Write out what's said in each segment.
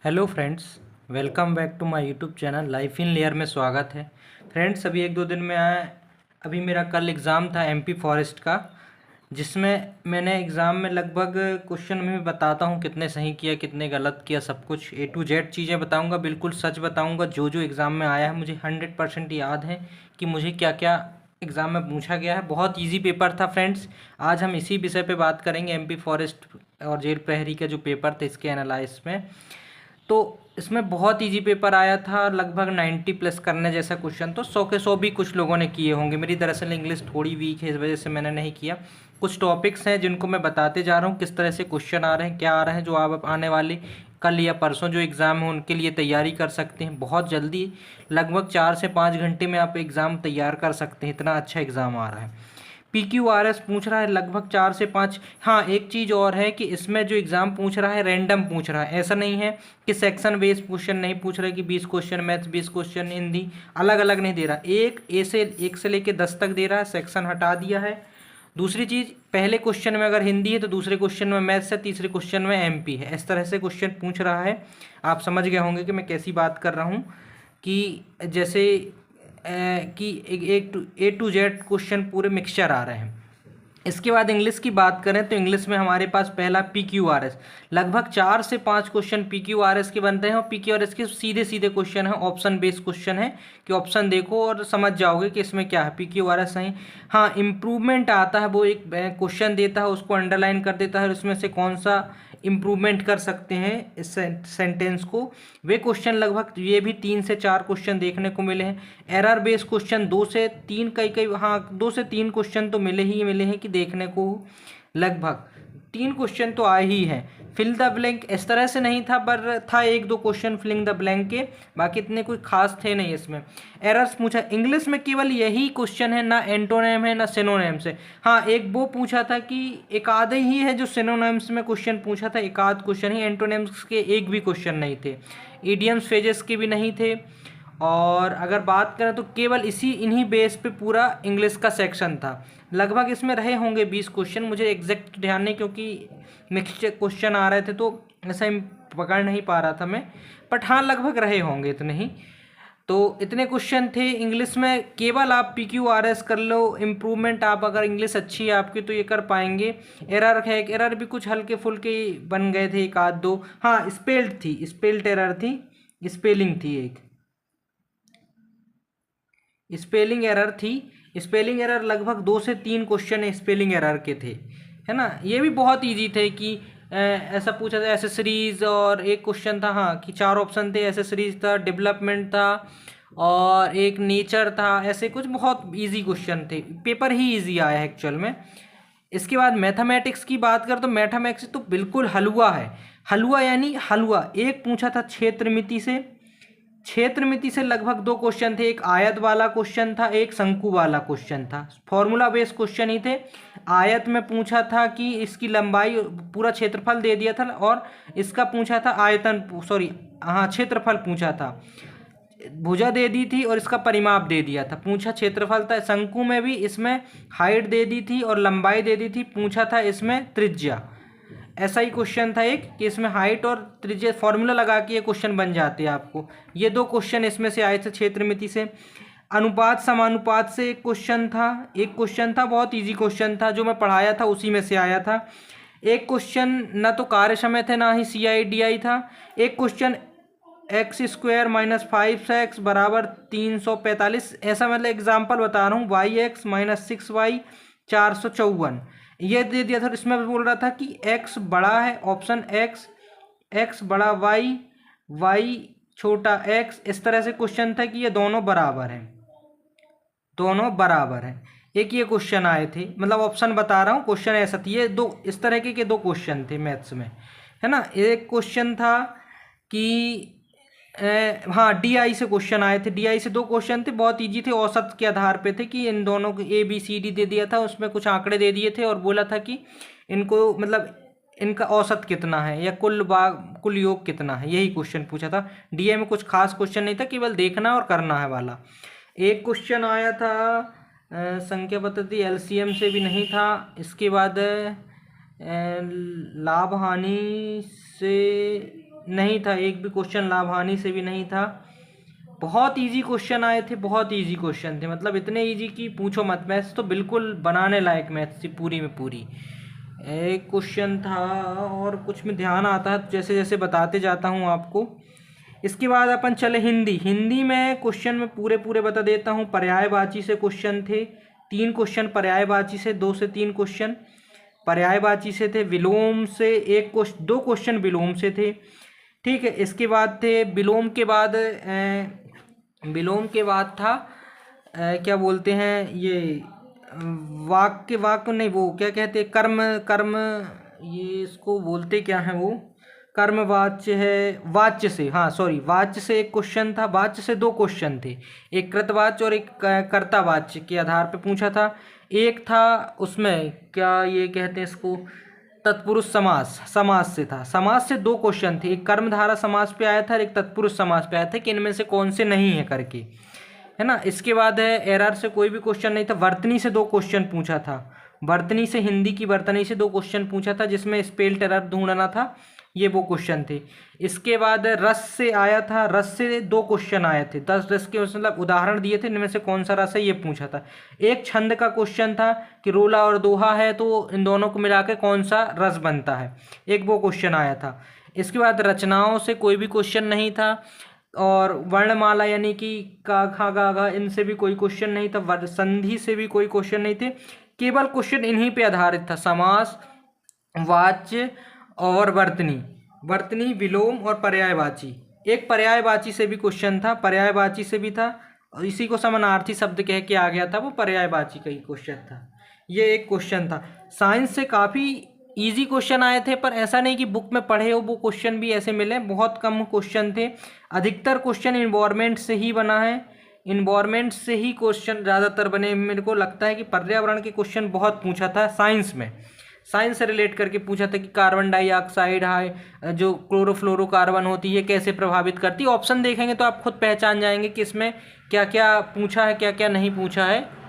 Hello friends, welcome back to my YouTube channel life in layer में स्वागत है। Friends, अभी एक दो दिन में अभी मेरा कल एग्ज़ाम था एमपी फॉरेस्ट का, जिसमें मैंने एग्ज़ाम में लगभग क्वेश्चन में भी बताता हूँ कितने सही किया कितने गलत किया, सब कुछ ए टू जेड चीज़ें बताऊँगा, बिल्कुल सच बताऊँगा। जो जो एग्ज़ाम में आया है मुझे 100% याद है कि मुझे क्या क्या एग्ज़ाम में पूछा गया है। बहुत इजी पेपर था फ्रेंड्स। आज हम इसी विषय पे बात करेंगे, एमपी फॉरेस्ट और जेल प्रहरी का जो पेपर था इसके एनालाइज में। तो इसमें बहुत इजी पेपर आया था, लगभग 90 प्लस करने जैसा क्वेश्चन, तो 100 के 100 भी कुछ लोगों ने किए होंगे। मेरी दरअसल इंग्लिश थोड़ी वीक है, इस वजह से मैंने नहीं किया। कुछ टॉपिक्स हैं जिनको मैं बताते जा रहा हूँ, किस तरह से क्वेश्चन आ रहे हैं, क्या आ रहे हैं, जो आप आने वाली कल या परसों जो एग्ज़ाम है उनके लिए तैयारी कर सकते हैं। बहुत जल्दी, लगभग 4 से 5 घंटे में आप एग्ज़ाम तैयार कर सकते हैं, इतना अच्छा एग्ज़ाम आ रहा है। PQRS पूछ रहा है लगभग 4 से 5। हाँ, एक चीज़ और है कि इसमें जो एग्ज़ाम पूछ रहा है रैंडम पूछ रहा है, ऐसा नहीं है कि सेक्शन बेस्ड क्वेश्चन नहीं पूछ रहा है कि 20 क्वेश्चन मैथ्स 20 क्वेश्चन हिंदी, अलग अलग नहीं दे रहा। एक से लेके 10 तक दे रहा है, सेक्शन हटा दिया है। दूसरी चीज़, पहले क्वेश्चन में अगर हिंदी है तो दूसरे क्वेश्चन में मैथ्स है, तीसरे क्वेश्चन में MP है। इस तरह से क्वेश्चन पूछ रहा है। आप समझ गए होंगे कि मैं कैसी बात कर रहा हूँ, कि जैसे कि ए टू जेड क्वेश्चन पूरे मिक्सचर आ रहे हैं। इसके बाद इंग्लिश की बात करें तो इंग्लिश में हमारे पास पहला PQRS, लगभग 4 से 5 क्वेश्चन PQRS के बनते हैं, और PQRS के सीधे सीधे क्वेश्चन है, ऑप्शन बेस्ड क्वेश्चन है कि ऑप्शन देखो और समझ जाओगे कि इसमें क्या है। PQRS सही। हाँ, इम्प्रूवमेंट आता है, वो एक क्वेश्चन देता है, उसको अंडरलाइन कर देता है और उसमें से कौन सा इम्प्रूवमेंट कर सकते हैं इस सेंटेंस को, वे क्वेश्चन लगभग ये भी 3 से 4 क्वेश्चन देखने को मिले हैं। एरर बेस्ड क्वेश्चन 2 से 3, कई कई, हाँ 2 से 3 क्वेश्चन तो मिले हैं कि देखने को, लगभग 3 क्वेश्चन तो आए ही हैं। फिल द ब्लैंक इस तरह से नहीं था, पर था 1 2 क्वेश्चन फिलिंग द ब्लैंक के, बाकी इतने कोई खास थे नहीं इसमें। एरर्स पूछा इंग्लिश में, केवल यही क्वेश्चन है, ना एंटोनेम है ना सिनोनिम्स है। हाँ, एक वो पूछा था कि एक आधे ही है जो सिनोनिम्स में क्वेश्चन पूछा था, एक आध क्वेश्चन ही, एंटोनिम्स के एक भी क्वेश्चन नहीं थे, इडियम्स फ्रेजेस के भी नहीं थे। और अगर बात करें तो केवल इन्हीं बेस पे पूरा इंग्लिश का सेक्शन था। लगभग इसमें रहे होंगे 20 क्वेश्चन, मुझे एग्जैक्ट ध्यान नहीं, क्योंकि मिक्सचर क्वेश्चन आ रहे थे तो ऐसा पकड़ नहीं पा रहा था मैं, बट हाँ लगभग रहे होंगे इतने ही। तो इतने क्वेश्चन थे इंग्लिश में। केवल आप PQRS कर लो, इम्प्रूवमेंट आप अगर इंग्लिश अच्छी है आपकी तो ये कर पाएंगे। एरर है, एरर भी कुछ हल्के फुल्के बन गए थे, एक आध दो। हाँ, स्पेल्ड एरर थी, स्पेलिंग थी, एक स्पेलिंग एरर थी। स्पेलिंग एरर लगभग 2 से 3 क्वेश्चन स्पेलिंग एरर के थे, है ना। ये भी बहुत इजी थे कि ऐसा पूछा था एसेसरीज, और एक क्वेश्चन था हाँ कि 4 ऑप्शन थे, एसेसरीज था, डेवलपमेंट था, और एक नेचर था। ऐसे कुछ बहुत इजी क्वेश्चन थे, पेपर ही इजी आया है एक्चुअल में। इसके बाद मैथमेटिक्स की बात कर तो मैथमेटिक्स तो बिल्कुल हलवा है। हलवा यानी हलवा। एक पूछा था क्षेत्रमिति से, क्षेत्रमिति से लगभग 2 क्वेश्चन थे, एक आयत वाला क्वेश्चन था, एक शंकु वाला क्वेश्चन था, फॉर्मूला बेस्ड क्वेश्चन ही थे। आयत में पूछा था कि इसकी लंबाई, पूरा क्षेत्रफल दे दिया था, और इसका पूछा था आयतन, सॉरी हाँ क्षेत्रफल पूछा था, भुजा दे दी थी और इसका परिमाप दे दिया था, पूछा क्षेत्रफल था। शंकु में भी इसमें हाइट दे दी थी और लंबाई दे दी थी, पूछा था इसमें त्रिज्या। ऐसा ही क्वेश्चन था एक कि इसमें हाइट और त्रिज्या फॉर्मूला लगा के ये क्वेश्चन बन जाते हैं आपको। ये 2 क्वेश्चन इसमें से आए थे क्षेत्रमिति से। अनुपात समानुपात से एक क्वेश्चन था, बहुत इजी क्वेश्चन था, जो मैं पढ़ाया था उसी में से आया था। एक क्वेश्चन ना तो कार्य समय थे ना ही CI/DI था। एक क्वेश्चन x² - 5x बराबर 345, ऐसा मतलब एग्जाम्पल बता रहा हूँ, yx - 6y 454, ये दे दिया था। इसमें भी बोल रहा था कि x बड़ा है, ऑप्शन x बड़ा y छोटा x, इस तरह से क्वेश्चन था कि ये दोनों बराबर हैं, एक ये क्वेश्चन आए थे, मतलब ऑप्शन बता रहा हूँ, क्वेश्चन ऐसा था। ये 2 इस तरह के 2 क्वेश्चन थे मैथ्स में, है ना। एक क्वेश्चन था कि हाँ DI से क्वेश्चन आए थे, DI से 2 क्वेश्चन थे, बहुत इजी थे, औसत के आधार पे थे कि इन दोनों को ABCD दे दिया था, उसमें कुछ आंकड़े दे दिए थे और बोला था कि इनको मतलब इनका औसत कितना है या कुल योग कितना है, यही क्वेश्चन पूछा था। DI में कुछ खास क्वेश्चन नहीं था, केवल देखना और करना है वाला। एक क्वेश्चन आया था संख्या पद्धति LCM से भी नहीं था। इसके बाद लाभ हानि से नहीं था, एक भी क्वेश्चन लाभ हानि से भी नहीं था। बहुत इजी क्वेश्चन आए थे, बहुत इजी क्वेश्चन थे, मतलब इतने इजी कि पूछो मत। मैथ्स तो बिल्कुल बनाने लायक मैथ्स थी पूरी में पूरी। एक क्वेश्चन था और कुछ में ध्यान आता है जैसे जैसे बताते जाता हूँ आपको। इसके बाद अपन चले हिंदी। हिंदी में क्वेश्चन में पूरे पूरे बता देता हूँ। पर्यायवाची से क्वेश्चन थे, 3 क्वेश्चन पर्यायवाची से, 2 से 3 क्वेश्चन पर्यायवाची से थे। विलोम से 2 क्वेश्चन विलोम से थे, ठीक है। इसके बाद थे विलोम के बाद विलोम के बाद था क्या बोलते हैं ये वाक्य नहीं, वो क्या कहते हैं, कर्म कर्म, ये इसको बोलते क्या है वो, कर्मवाच्य है, वाच्य से, हाँ सॉरी, वाच्य से एक क्वेश्चन था। वाच्य से 2 क्वेश्चन थे, एक कृतवाच्य और एक कर्तावाच्य के आधार पे पूछा था। एक था उसमें क्या ये कहते हैं इसको, तत्पुरुष समास, समास से था। समास से 2 क्वेश्चन थे, एक कर्मधारा समास पे आया था और एक तत्पुरुष समास पे आया था कि इनमें से कौन से नहीं है करके, है ना। इसके बाद है एरर से कोई भी क्वेश्चन नहीं था। वर्तनी से 2 क्वेश्चन पूछा था, वर्तनी से, हिंदी की वर्तनी से 2 क्वेश्चन पूछा था जिसमें स्पेल एरर ढूंढना था, ये वो क्वेश्चन थे। इसके बाद रस से आया था, रस से 2 क्वेश्चन आए थे, 10 रस के मतलब उदाहरण दिए थे, इनमें से कौन सा रस है ये पूछा था। एक छंद का क्वेश्चन था कि रोला और दोहा है तो इन दोनों को मिला के कौन सा रस बनता है, एक वो क्वेश्चन आया था। इसके बाद रचनाओं से कोई भी क्वेश्चन नहीं था, और वर्णमाला यानी कि का खा गा गा इनसे भी कोई क्वेश्चन नहीं था, संधि से भी कोई क्वेश्चन नहीं थे। केवल क्वेश्चन इन्हीं पे आधारित था, समास, वाच्य और वर्तनी, वर्तनी, विलोम और पर्यायवाची। एक पर्यायवाची से भी क्वेश्चन था, पर्यायवाची से भी था, और इसी को समानार्थी शब्द कह के आ गया था, वो पर्यायवाची का ही क्वेश्चन था। ये एक क्वेश्चन था। साइंस से काफ़ी इजी क्वेश्चन आए थे, पर ऐसा नहीं कि बुक में पढ़े हो वो क्वेश्चन भी ऐसे मिले, बहुत कम क्वेश्चन थे। अधिकतर क्वेश्चन इन्वायरमेंट से ही बना है, इन्वायरमेंट से ही क्वेश्चन ज़्यादातर बने। मेरे को लगता है कि पर्यावरण के क्वेश्चन बहुत पूछा था साइंस में, साइंस से रिलेट करके पूछा था कि कार्बन डाइऑक्साइड है जो क्लोरोफ्लोरोकार्बन होती है कैसे प्रभावित करती है। ऑप्शन देखेंगे तो आप खुद पहचान जाएंगे कि इसमें क्या क्या पूछा है, क्या क्या नहीं पूछा है।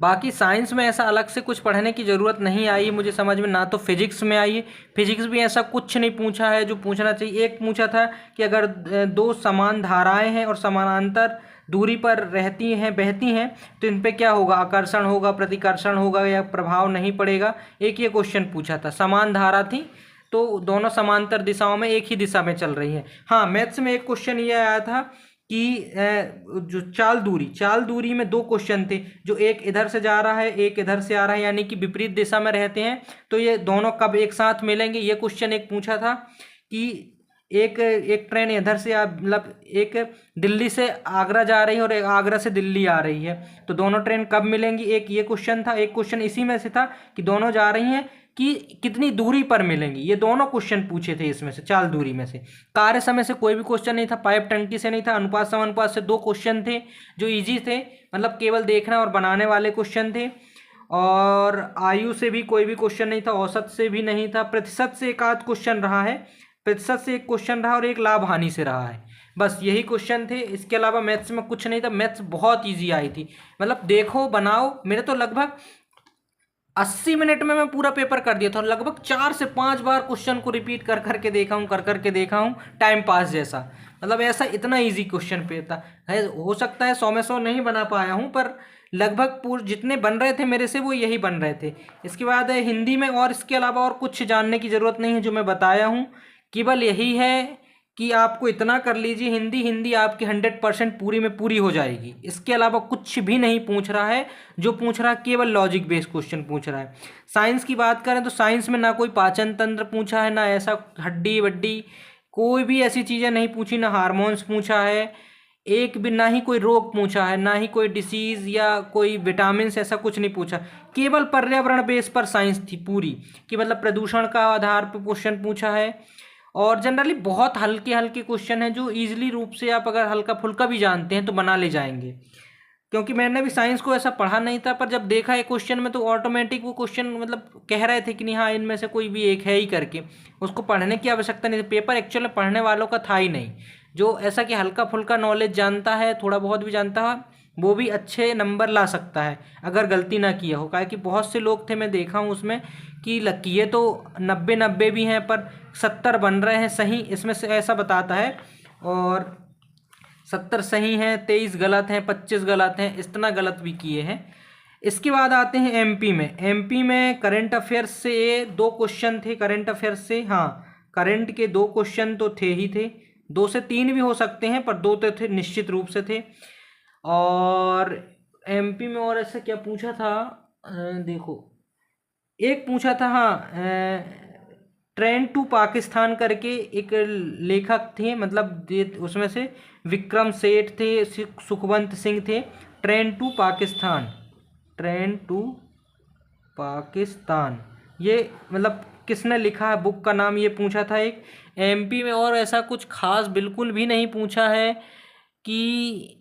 बाकी साइंस में ऐसा अलग से कुछ पढ़ने की ज़रूरत नहीं आई मुझे समझ में, ना तो फिजिक्स में आई है। फिजिक्स भी ऐसा कुछ नहीं पूछा है जो पूछना चाहिए। एक पूछा था कि अगर 2 समान धाराएं हैं और समानांतर दूरी पर रहती हैं, बहती हैं, तो इन पे क्या होगा, आकर्षण होगा, प्रतिकर्षण होगा या प्रभाव नहीं पड़ेगा। एक ये क्वेश्चन पूछा था। समान धारा थी तो दोनों समांतर दिशाओं में एक ही दिशा में चल रही है। हाँ, मैथ्स में एक क्वेश्चन ये आया था कि जो चाल दूरी में 2 क्वेश्चन थे, जो एक इधर से जा रहा है एक इधर से आ रहा है, यानी कि विपरीत दिशा में रहते हैं, तो ये दोनों कब एक साथ मिलेंगे, ये क्वेश्चन एक पूछा था। कि एक ट्रेन इधर से मतलब एक दिल्ली से आगरा जा रही है और एक आगरा से दिल्ली आ रही है, तो दोनों ट्रेन कब मिलेंगी, एक ये क्वेश्चन था। एक क्वेश्चन इसी में से था कि दोनों जा रही हैं कि कितनी दूरी पर मिलेंगी, ये दोनों क्वेश्चन पूछे थे इसमें से, चाल दूरी में से। कार्य समय से कोई भी क्वेश्चन नहीं था, पाइप टंकी से नहीं था, अनुपात समानुपात से 2 क्वेश्चन थे जो इजी थे, मतलब केवल देखना और बनाने वाले क्वेश्चन थे। और आयु से भी कोई भी क्वेश्चन नहीं था, औसत से भी नहीं था, प्रतिशत से एक आध क्वेश्चन रहा है, प्रतिशत से एक क्वेश्चन रहा और एक लाभ हानि से रहा है, बस यही क्वेश्चन थे। इसके अलावा मैथ्स में कुछ नहीं था। मैथ्स बहुत इजी आई थी, मतलब देखो बनाओ। मेरे तो लगभग 80 मिनट में मैं पूरा पेपर कर दिया था, और लगभग 4 से 5 बार क्वेश्चन को रिपीट कर करके देखा हूँ, कर करके देखा हूँ, टाइम पास जैसा। मतलब ऐसा इतना इजी क्वेश्चन पे था है। हो सकता है 100 में 100 नहीं बना पाया हूँ, पर लगभग पूरे जितने बन रहे थे मेरे से वो यही बन रहे थे। इसके बाद हिंदी में और इसके अलावा और कुछ जानने की ज़रूरत नहीं है जो मैं बताया हूँ, केवल यही है कि आपको इतना कर लीजिए, हिंदी आपकी 100% पूरी में पूरी हो जाएगी। इसके अलावा कुछ भी नहीं पूछ रहा है, जो पूछ रहा है केवल लॉजिक बेस्ड क्वेश्चन पूछ रहा है। साइंस की बात करें तो साइंस में ना कोई पाचन तंत्र पूछा है, ना ऐसा हड्डी वड्डी कोई भी ऐसी चीज़ें नहीं पूछी, ना हार्मोन्स पूछा है, एक भी ना ही कोई रोग पूछा है, ना ही कोई डिसीज़ या कोई विटामिन, ऐसा कुछ नहीं पूछा। केवल पर्यावरण बेस पर साइंस थी पूरी, कि मतलब प्रदूषण का आधार पर क्वेश्चन पूछा है। और जनरली बहुत हल्के हल्के क्वेश्चन हैं जो इजीली रूप से आप अगर हल्का फुल्का भी जानते हैं तो बना ले जाएंगे। क्योंकि मैंने भी साइंस को ऐसा पढ़ा नहीं था, पर जब देखा एक क्वेश्चन में तो ऑटोमेटिक वो क्वेश्चन मतलब कह रहे थे कि नहीं हाँ इनमें से कोई भी एक है ही करके, उसको पढ़ने की आवश्यकता नहीं थी। पेपर एक्चुअल पढ़ने वालों का था ही नहीं, जो ऐसा कि हल्का फुल्का नॉलेज जानता है, थोड़ा बहुत भी जानता है, वो भी अच्छे नंबर ला सकता है अगर गलती ना किया हो। कि बहुत से लोग थे, मैं देखा हूँ उसमें कि किए तो 90 भी हैं पर 70 बन रहे हैं सही, इसमें से ऐसा बताता है। और 70 सही हैं, 23 गलत हैं, 25 गलत हैं, इतना गलत भी किए हैं। इसके बाद आते हैं एमपी में। एमपी में करंट अफेयर्स से 2 क्वेश्चन थे, करंट अफेयर्स से, हाँ करंट के 2 क्वेश्चन तो थे ही थे, 2 से 3 भी हो सकते हैं पर 2 तो थे, निश्चित रूप से थे। और एमपी में और ऐसा क्या पूछा था, देखो एक पूछा था, हाँ ट्रेन टू पाकिस्तान करके एक लेखक थे, मतलब उसमें से विक्रम सेठ थे, सुखवंत सिंह थे। Train to Pakistan, train to Pakistan, ये मतलब किसने लिखा है, बुक का नाम ये पूछा था एक। एमपी में और ऐसा कुछ खास बिल्कुल भी नहीं पूछा है कि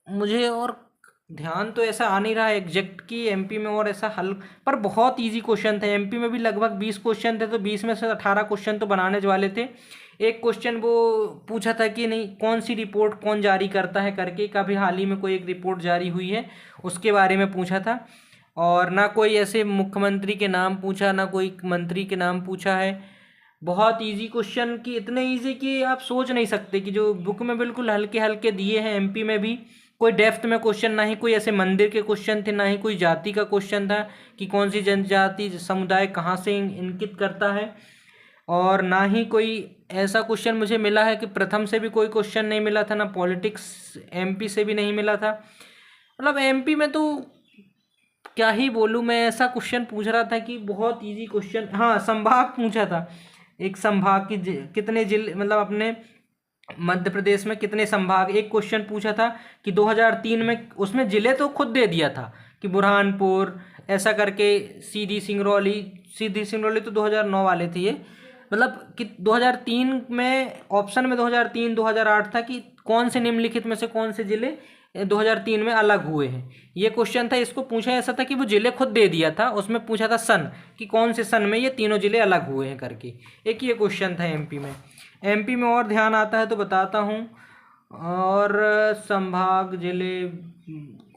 मुझे और ध्यान तो ऐसा आ नहीं रहा है एग्जैक्ट कि एमपी में और ऐसा हल, पर बहुत इजी क्वेश्चन थे। एमपी में भी लगभग 20 क्वेश्चन थे, तो 20 में से 18 क्वेश्चन तो बनाने वाले थे। एक क्वेश्चन वो पूछा था कि नहीं कौन सी रिपोर्ट कौन जारी करता है करके, कभी हाल ही में कोई एक रिपोर्ट जारी हुई है उसके बारे में पूछा था। और ना कोई ऐसे मुख्यमंत्री के नाम पूछा, ना कोई मंत्री के नाम पूछा है। बहुत इजी क्वेश्चन, कि इतने इजी कि आप सोच नहीं सकते, कि जो बुक में बिल्कुल हल्के हल्के दिए हैं। एमपी में भी कोई डेप्थ में क्वेश्चन, ना ही कोई ऐसे मंदिर के क्वेश्चन थे, ना ही कोई जाति का क्वेश्चन था कि कौन सी जनजाति समुदाय कहाँ से इंगित करता है। और ना ही कोई ऐसा क्वेश्चन मुझे मिला है कि प्रथम से भी कोई क्वेश्चन नहीं मिला था, ना पॉलिटिक्स एमपी से भी नहीं मिला था। मतलब एमपी में तो क्या ही बोलूँ मैं, ऐसा क्वेश्चन पूछ रहा था कि बहुत इजी क्वेश्चन। हाँ संभाग पूछा था, एक संभाग की कितने जिले, मतलब अपने मध्य प्रदेश में कितने संभाग, एक क्वेश्चन पूछा था कि 2003 में, उसमें जिले तो खुद दे दिया था कि बुरहानपुर ऐसा करके, सीधी सिंगरौली तो 2009 वाले थे ये, मतलब कि 2003 में ऑप्शन में 2003 2008 था कि कौन से निम्नलिखित में से कौन से जिले 2003 में अलग हुए हैं, ये क्वेश्चन था। इसको पूछा ऐसा था कि वो जिले खुद दे दिया था, उसमें पूछा था सन, कि कौन से सन में ये तीनों जिले अलग हुए हैं करके, एक ये क्वेश्चन था एमपी में। एमपी में और ध्यान आता है तो बताता हूँ। और संभाग जिले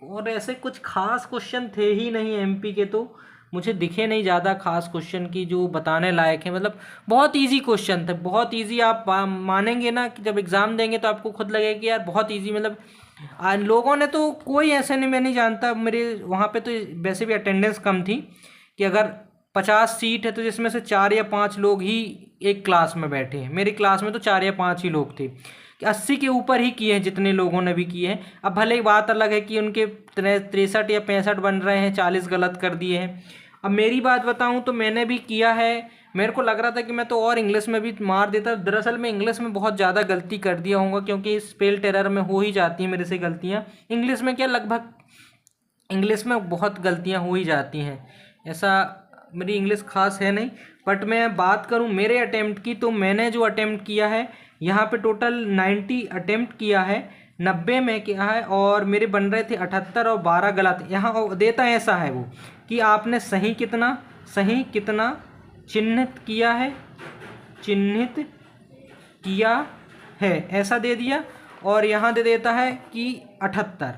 और ऐसे कुछ खास क्वेश्चन थे ही नहीं एमपी के, तो मुझे दिखे नहीं ज़्यादा खास क्वेश्चन की जो बताने लायक है। मतलब बहुत इजी क्वेश्चन थे, बहुत इजी। आप मानेंगे ना कि जब एग्ज़ाम देंगे तो आपको खुद लगेगा कि यार बहुत इजी। मतलब लोगों ने तो कोई ऐसे नहीं, मैं नहीं जानता, मेरे वहाँ पे तो वैसे भी अटेंडेंस कम थी, कि अगर 50 सीट है तो जिसमें से 4 या 5 लोग ही एक क्लास में बैठे हैं। मेरी क्लास में तो 4 या 5 ही लोग थे, कि 80 के ऊपर ही किए हैं जितने लोगों ने भी किए हैं। अब भले ही बात अलग है कि उनके 63 या 65 बन रहे हैं, 40 गलत कर दिए हैं। अब मेरी बात बताऊं तो मैंने भी किया है, मेरे को लग रहा था कि मैं तो और इंग्लिश में भी मार देता। दरअसल मैं इंग्लिश में बहुत ज़्यादा गलती कर दिया हूँगा, क्योंकि स्पेल टेरर में हो ही जाती हैं मेरे से गलतियाँ। इंग्लिश में क्या, लगभग इंग्लिश में बहुत गलतियाँ हो ही जाती हैं, ऐसा मेरी इंग्लिश खास है नहीं। बट मैं बात करूं मेरे अटेम्प्ट की, तो मैंने जो अटेम्प्ट किया है यहाँ पे टोटल 90 अटेम्प्ट किया है, 90 में किया है, और मेरे बन रहे थे 78 और 12 गलत। यहाँ देता ऐसा है वो कि आपने सही कितना चिन्हित किया है, चिन्हित किया है, ऐसा दे दिया। और यहाँ दे देता है कि 78।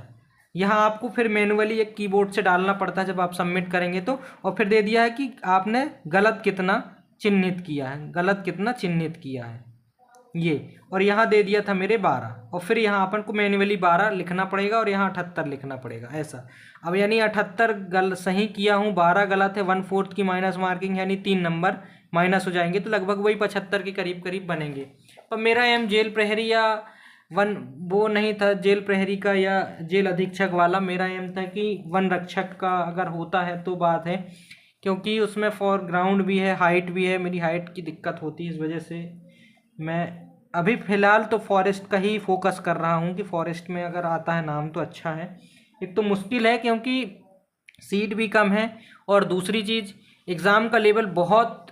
यहाँ आपको फिर मैनुअली एक कीबोर्ड से डालना पड़ता है जब आप सबमिट करेंगे तो। और फिर दे दिया है कि आपने गलत कितना चिन्हित किया है, गलत कितना चिन्हित किया है ये। और यहाँ दे दिया था मेरे 12, और फिर यहाँ अपन को मैनुअली 12 लिखना पड़ेगा और यहाँ 78 लिखना पड़ेगा, ऐसा। अब यानी 78 सही किया हूँ, 12 गलत है, 1/4 की माइनस मार्किंग, यानी 3 नंबर माइनस हो जाएंगे, तो लगभग वही 75 के करीब करीब बनेंगे। पर मेरा एम जेल प्रहरी या वो नहीं था, जेल प्रहरी का या जेल अधीक्षक वाला। मेरा एम था कि वन रक्षक का अगर होता है तो बात है, क्योंकि उसमें फॉरग्राउंड भी है, हाइट भी है। मेरी हाइट की दिक्कत होती है, इस वजह से मैं अभी फ़िलहाल तो फॉरेस्ट का ही फोकस कर रहा हूँ, कि फॉरेस्ट में अगर आता है नाम तो अच्छा है। एक तो मुश्किल है क्योंकि सीट भी कम है, और दूसरी चीज़ एग्ज़ाम का लेवल बहुत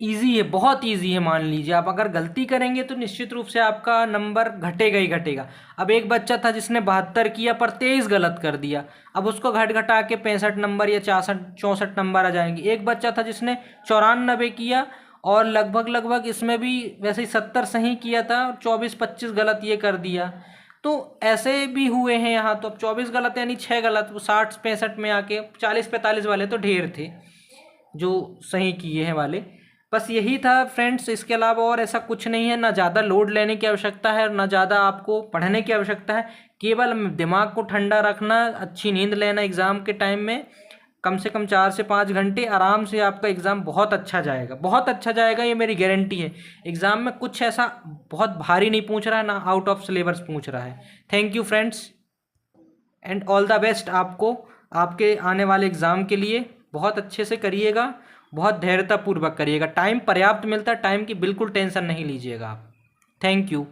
ईजी है, बहुत ईजी है। मान लीजिए आप अगर गलती करेंगे तो निश्चित रूप से आपका नंबर घटेगा ही घटेगा। अब एक बच्चा था जिसने 72 किया पर 23 गलत कर दिया, अब उसको घटा के 65 नंबर या 64 नंबर आ जाएंगे। एक बच्चा था जिसने 94 किया और लगभग इसमें भी वैसे ही 70 सही किया था, 24-25 गलत ये कर दिया। तो ऐसे भी हुए हैं यहाँ। तो अब 24 गलत यानी 6 गलत, 60-65 में आके 40-45 वाले तो ढेर थे जो सही किए हैं वाले। बस यही था फ्रेंड्स, इसके अलावा और ऐसा कुछ नहीं है। ना ज़्यादा लोड लेने की आवश्यकता है, ना ज़्यादा आपको पढ़ने की आवश्यकता है। केवल दिमाग को ठंडा रखना, अच्छी नींद लेना एग्ज़ाम के टाइम में, कम से कम 4 से 5 घंटे आराम से आपका एग्ज़ाम बहुत अच्छा जाएगा, बहुत अच्छा जाएगा, ये मेरी गारंटी है। एग्ज़ाम में कुछ ऐसा बहुत भारी नहीं पूछ रहा है, ना आउट ऑफ सिलेबस पूछ रहा है। Thank you friends and all the best आपको आपके आने वाले एग्ज़ाम के लिए। बहुत अच्छे से करिएगा, बहुत धैर्यतापूर्वक करिएगा। टाइम पर्याप्त मिलता है, टाइम की बिल्कुल टेंशन नहीं लीजिएगा आप। Thank you.